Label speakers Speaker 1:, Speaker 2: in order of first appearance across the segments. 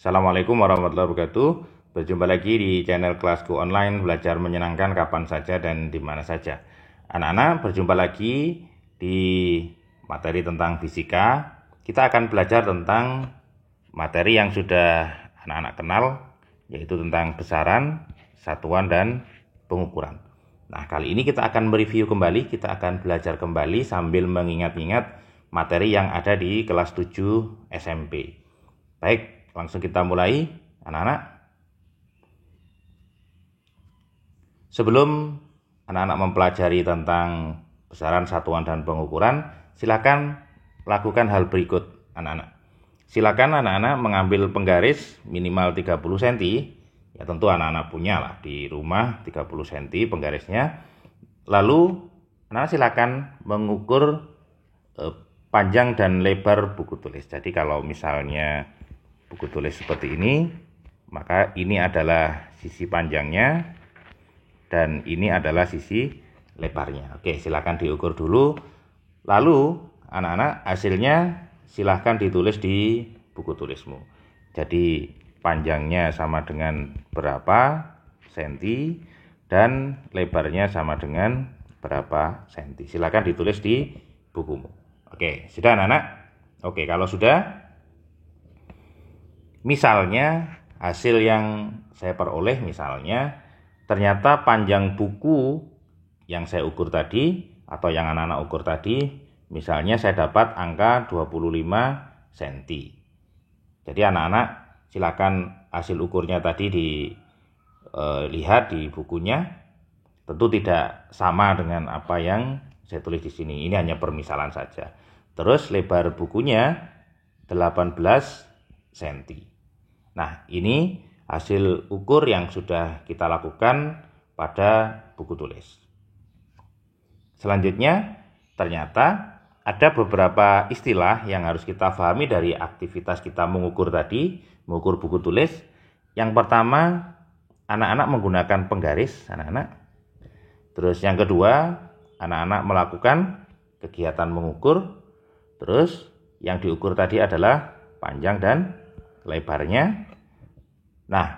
Speaker 1: Assalamualaikum warahmatullahi wabarakatuh. Berjumpa lagi di channel kelasku online belajar menyenangkan kapan saja dan di mana saja. Anak-anak, berjumpa lagi di materi tentang fisika. Kita akan belajar tentang materi yang sudah anak-anak kenal, yaitu tentang besaran, satuan, dan pengukuran. Nah, kali ini kita akan mereview kembali, kita akan belajar kembali sambil mengingat-ingat materi yang ada di kelas 7 SMP. Baik, langsung kita mulai, anak-anak. Sebelum anak-anak mempelajari tentang besaran, satuan, dan pengukuran, silakan lakukan hal berikut, anak-anak. Silakan anak-anak mengambil penggaris minimal 30 cm. Ya tentu anak-anak punya lah di rumah 30 cm penggarisnya. Lalu anak-anak silakan mengukur panjang dan lebar buku tulis. Jadi kalau misalnya buku tulis seperti ini, maka ini adalah sisi panjangnya dan ini adalah sisi lebarnya. Oke, silakan diukur dulu. Lalu anak-anak hasilnya silahkan ditulis di buku tulismu. Jadi panjangnya sama dengan berapa senti dan lebarnya sama dengan berapa senti. Silakan ditulis di bukumu. Oke, sudah anak-anak? Oke, kalau sudah, misalnya hasil yang saya peroleh, misalnya ternyata panjang buku yang saya ukur tadi atau yang anak-anak ukur tadi, misalnya saya dapat angka 25 cm. Jadi anak-anak silakan hasil ukurnya tadi dilihat di bukunya. Tentu tidak sama dengan apa yang saya tulis di sini. Ini hanya permisalan saja. Terus lebar bukunya 18 cm. Nah, ini hasil ukur yang sudah kita lakukan pada buku tulis. Selanjutnya, ternyata ada beberapa istilah yang harus kita pahami dari aktivitas kita mengukur tadi, mengukur buku tulis. Yang pertama, anak-anak menggunakan penggaris, anak-anak. Terus yang kedua, anak-anak melakukan kegiatan mengukur. Terus yang diukur tadi adalah panjang dan lebarnya. Nah,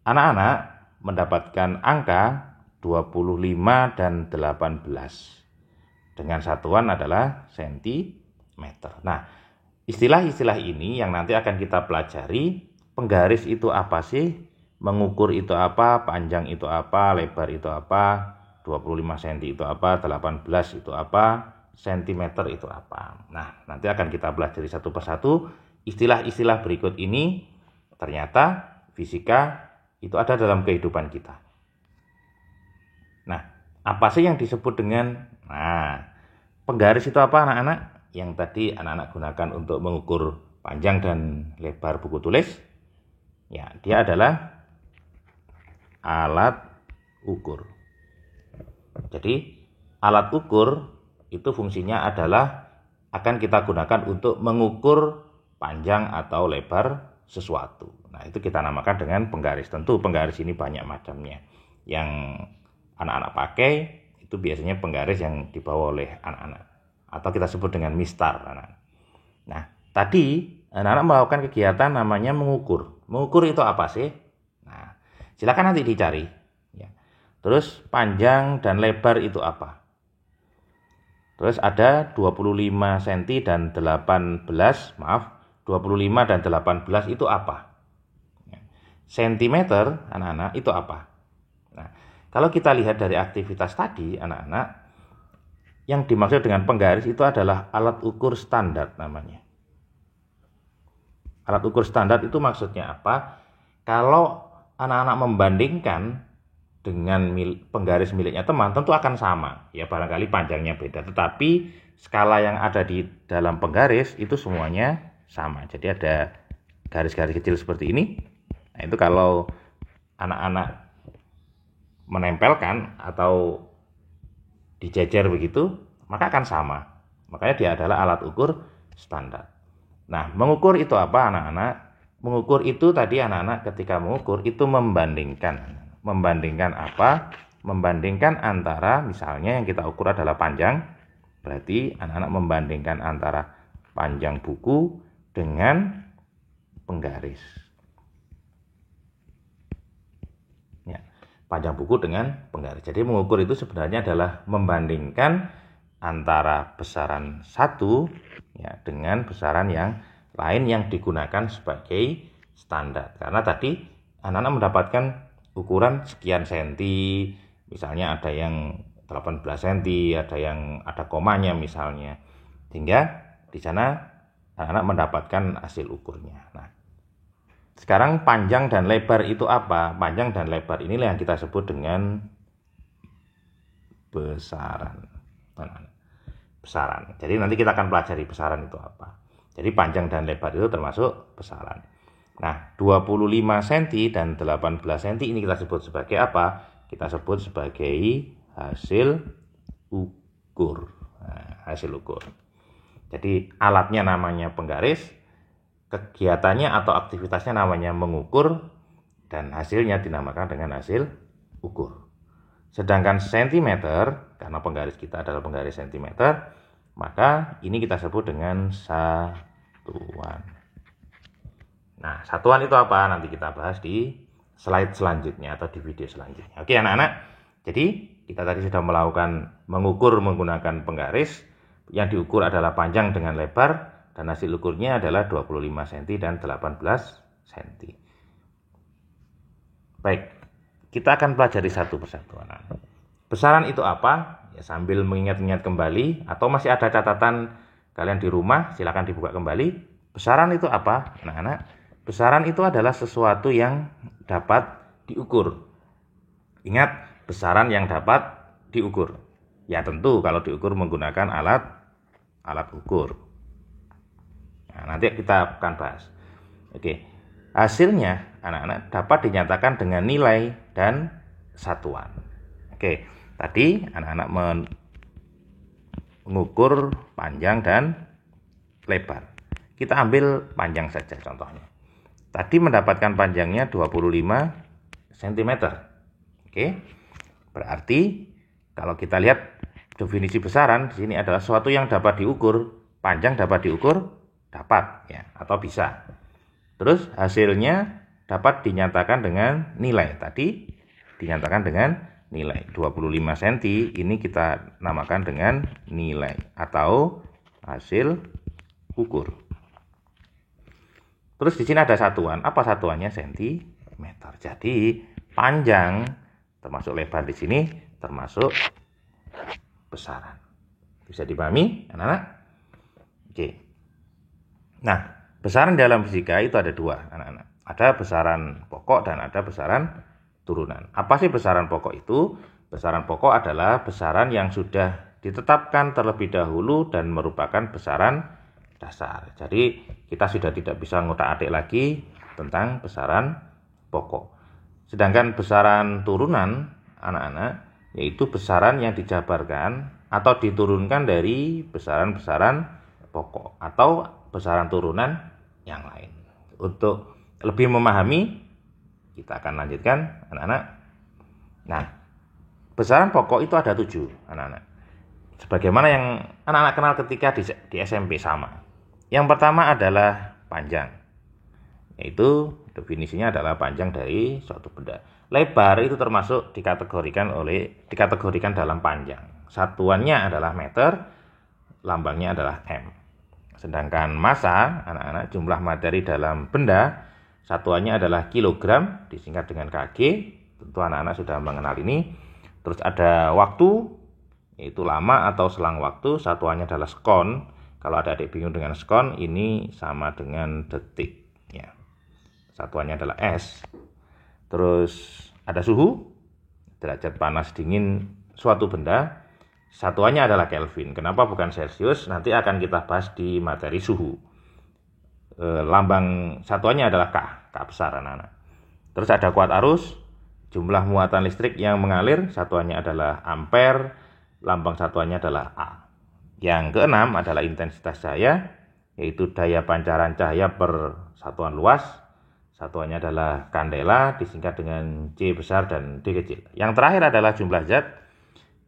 Speaker 1: anak-anak mendapatkan angka 25 dan 18. Dengan satuan adalah sentimeter. Nah, istilah-istilah ini yang nanti akan kita pelajari. Penggaris itu apa sih? Mengukur itu apa? Panjang itu apa? Lebar itu apa? 25 cm itu apa? 18 itu apa? Sentimeter itu apa? Nah, nanti akan kita pelajari satu persatu. Istilah-istilah berikut ini ternyata fisika itu ada dalam kehidupan kita. Nah, apa sih yang disebut dengan penggaris itu apa, anak-anak? Yang tadi anak-anak gunakan untuk mengukur panjang dan lebar buku tulis. Ya, dia adalah alat ukur. Jadi, alat ukur itu fungsinya adalah akan kita gunakan untuk mengukur panjang atau lebar sesuatu. Nah, itu kita namakan dengan penggaris. Tentu penggaris ini banyak macamnya. Yang anak-anak pakai itu biasanya penggaris yang dibawa oleh anak-anak, atau kita sebut dengan mistar, anak-anak. Nah, tadi anak-anak melakukan kegiatan namanya mengukur. Mengukur itu apa sih? Nah, silakan nanti dicari. Ya. Terus panjang dan lebar itu apa? Terus ada 25 cm dan 18, 25 dan 18 itu apa? Sentimeter, anak-anak, itu apa? Nah, kalau kita lihat dari aktivitas tadi, anak-anak, yang dimaksud dengan penggaris itu adalah alat ukur standar namanya. Alat ukur standar itu maksudnya apa? Kalau anak-anak membandingkan dengan penggaris miliknya teman, tentu akan sama. Ya, barangkali panjangnya beda, tetapi skala yang ada di dalam penggaris itu semuanya sama. Jadi ada garis-garis kecil seperti ini. Nah, itu kalau anak-anak menempelkan atau dijejer begitu, maka akan sama. Makanya dia adalah alat ukur standar. Nah, mengukur itu apa, anak-anak? Mengukur itu tadi anak-anak ketika mengukur itu membandingkan. Membandingkan apa? Membandingkan antara, misalnya yang kita ukur adalah panjang. Berarti anak-anak membandingkan antara panjang buku dengan penggaris. penggaris. Ya, panjang buku dengan penggaris. Jadi mengukur itu sebenarnya adalah membandingkan antara besaran satu ya dengan besaran yang lain yang digunakan sebagai standar. Karena tadi anak-anak mendapatkan ukuran sekian senti, misalnya ada yang 18 senti, ada komanya misalnya. Sehingga di sana anak-anak mendapatkan hasil ukurnya. Nah, sekarang panjang dan lebar itu apa? Panjang dan lebar inilah yang kita sebut dengan besaran. Besaran. Jadi nanti kita akan pelajari besaran itu apa. Jadi panjang dan lebar itu termasuk besaran. Nah, 25 cm dan 18 cm ini kita sebut sebagai apa? Kita sebut sebagai hasil ukur. Nah, hasil ukur. Jadi alatnya namanya penggaris, kegiatannya atau aktivitasnya namanya mengukur, dan hasilnya dinamakan dengan hasil ukur. Sedangkan sentimeter, karena penggaris kita adalah penggaris sentimeter, maka ini kita sebut dengan satuan. Nah, satuan itu apa? Nanti kita bahas di slide selanjutnya atau di video selanjutnya. Oke anak-anak, jadi kita tadi sudah melakukan mengukur menggunakan penggaris. Yang diukur adalah panjang dengan lebar, dan hasil ukurnya adalah 25 cm dan 18 cm. Baik, kita akan pelajari satu persatu anak. Besaran itu apa? Ya, sambil mengingat-ingat kembali, atau masih ada catatan kalian di rumah, silakan dibuka kembali. Besaran itu apa, anak-anak? Besaran itu adalah sesuatu yang dapat diukur. Ingat, besaran yang dapat diukur. Ya tentu kalau diukur menggunakan alat ukur. Nah, nanti kita akan bahas. Oke, hasilnya anak-anak dapat dinyatakan dengan nilai dan satuan. Oke, tadi anak-anak mengukur panjang dan lebar. Kita ambil panjang saja contohnya. Tadi mendapatkan panjangnya 25 cm. Oke, berarti kalau kita lihat definisi besaran di sini adalah sesuatu yang dapat diukur, panjang dapat diukur, dapat ya atau bisa. Terus hasilnya dapat dinyatakan dengan nilai. Tadi dinyatakan dengan nilai 25 cm, ini kita namakan dengan nilai atau hasil ukur. Terus di sini ada satuan. Apa satuannya? Sentimeter. Jadi panjang termasuk lebar di sini termasuk besaran. Bisa dipahami, anak-anak? Oke. Nah, besaran dalam fisika itu ada dua, anak-anak. Ada besaran pokok dan ada besaran turunan. Apa sih besaran pokok itu? Besaran pokok adalah besaran yang sudah ditetapkan terlebih dahulu dan merupakan besaran dasar. Jadi, kita sudah tidak bisa ngotak-atik lagi tentang besaran pokok. Sedangkan besaran turunan, anak-anak, yaitu besaran yang dijabarkan atau diturunkan dari besaran-besaran pokok atau besaran turunan yang lain. Untuk lebih memahami, kita akan lanjutkan, anak-anak. Nah, besaran pokok itu ada 7, anak-anak. Sebagaimana yang anak-anak kenal ketika di SMP sama. Yang pertama adalah panjang, yaitu definisinya adalah panjang dari suatu benda. Lebar itu termasuk dikategorikan dalam panjang. Satuannya adalah meter, lambangnya adalah M. Sedangkan massa, anak-anak, jumlah materi dalam benda, satuannya adalah kilogram, disingkat dengan kg. Tentu anak-anak sudah mengenal ini. Terus ada waktu, yaitu lama atau selang waktu, satuannya adalah sekon. Kalau ada adik bingung dengan sekon, ini sama dengan detik. Ya. Satuannya adalah S. Terus ada suhu, derajat panas dingin suatu benda, satuannya adalah Kelvin. Kenapa bukan Celcius? Nanti akan kita bahas di materi suhu. Lambang satuannya adalah K besar anak-anak. Terus ada kuat arus, jumlah muatan listrik yang mengalir, satuannya adalah ampere, lambang satuannya adalah A. Yang keenam adalah intensitas cahaya, yaitu daya pancaran cahaya per satuan luas. Satuannya adalah kandela, disingkat dengan C besar dan D kecil. Yang terakhir adalah jumlah zat,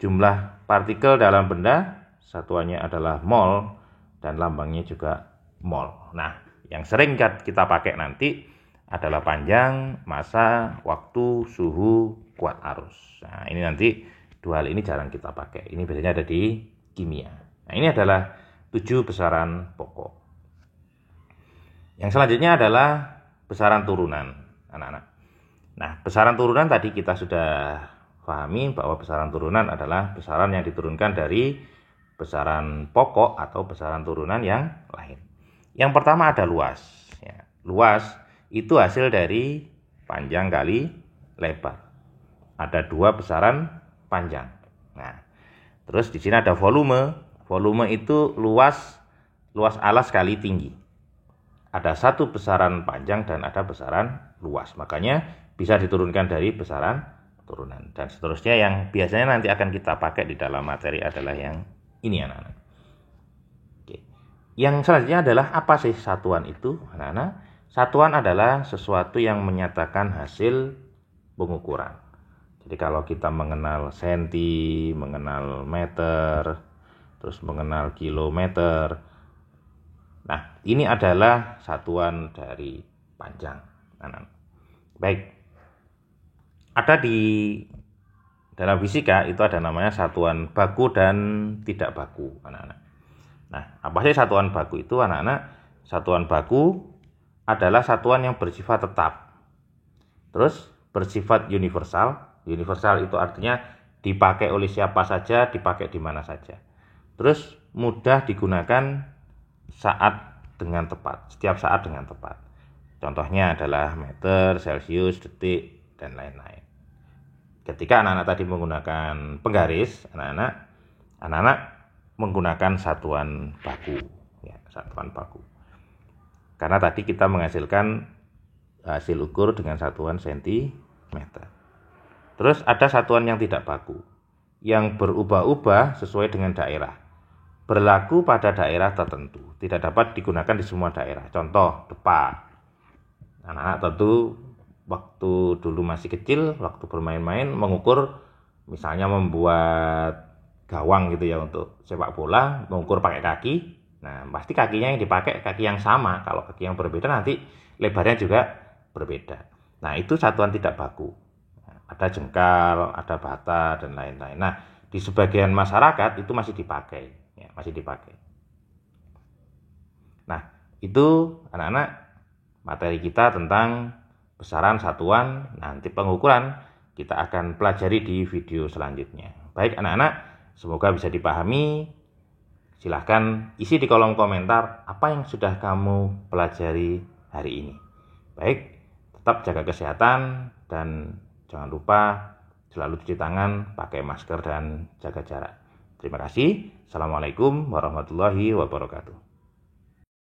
Speaker 1: jumlah partikel dalam benda, satuannya adalah mol, dan lambangnya juga mol. Nah, Yang sering kita pakai nanti adalah panjang, massa, waktu, suhu, kuat arus. Nah, ini nanti dua hal ini jarang kita pakai. Ini biasanya ada di kimia. Nah, ini adalah 7 besaran pokok. Yang selanjutnya adalah besaran turunan, anak-anak. Nah, besaran turunan tadi kita sudah pahami bahwa besaran turunan adalah besaran yang diturunkan dari besaran pokok atau besaran turunan yang lain. Yang pertama ada luas. Ya, luas itu hasil dari panjang kali lebar. Ada 2 besaran panjang. Nah, terus di sini ada volume. Volume itu luas alas kali tinggi. Ada 1 besaran panjang dan ada besaran luas. Makanya bisa diturunkan dari besaran turunan. Dan seterusnya yang biasanya nanti akan kita pakai di dalam materi adalah yang ini, anak-anak. Oke. Yang selanjutnya adalah apa sih satuan itu, anak-anak? Satuan adalah sesuatu yang menyatakan hasil pengukuran. Jadi kalau kita mengenal senti, mengenal meter, terus mengenal kilometer. Nah, ini adalah satuan dari panjang, anak-anak. Baik. Ada di dalam fisika itu ada namanya satuan baku dan tidak baku, anak-anak. Nah, apa sih satuan baku itu, anak-anak? Satuan baku adalah satuan yang bersifat tetap. Terus bersifat universal. Universal itu artinya dipakai oleh siapa saja, dipakai di mana saja. Terus mudah digunakan saat dengan tepat, setiap saat dengan tepat. Contohnya adalah meter, celcius, detik, dan lain-lain. Ketika anak-anak tadi menggunakan penggaris, anak-anak menggunakan satuan baku, ya, satuan baku. Karena tadi kita menghasilkan hasil ukur dengan satuan sentimeter. Terus ada satuan yang tidak baku, yang berubah-ubah sesuai dengan daerah. Berlaku pada daerah tertentu, tidak dapat digunakan di semua daerah. Contoh, depa. Anak-anak tentu waktu dulu masih kecil, waktu bermain-main, mengukur, misalnya membuat gawang gitu ya untuk sepak bola, mengukur pakai kaki. Nah, pasti kakinya yang dipakai kaki yang sama. Kalau kaki yang berbeda nanti lebarnya juga berbeda. Nah, itu satuan tidak baku. Ada jengkal, ada bata, dan lain-lain. Nah, di sebagian masyarakat itu masih dipakai. Ya, masih dipakai. Nah, itu anak-anak materi kita tentang besaran satuan. Nanti pengukuran kita akan pelajari di video selanjutnya. Baik anak-anak, semoga bisa dipahami. Silahkan isi di kolom komentar apa yang sudah kamu pelajari hari ini. Baik, tetap jaga kesehatan dan jangan lupa selalu cuci tangan, pakai masker dan jaga jarak. Terima kasih. Assalamualaikum warahmatullahi wabarakatuh.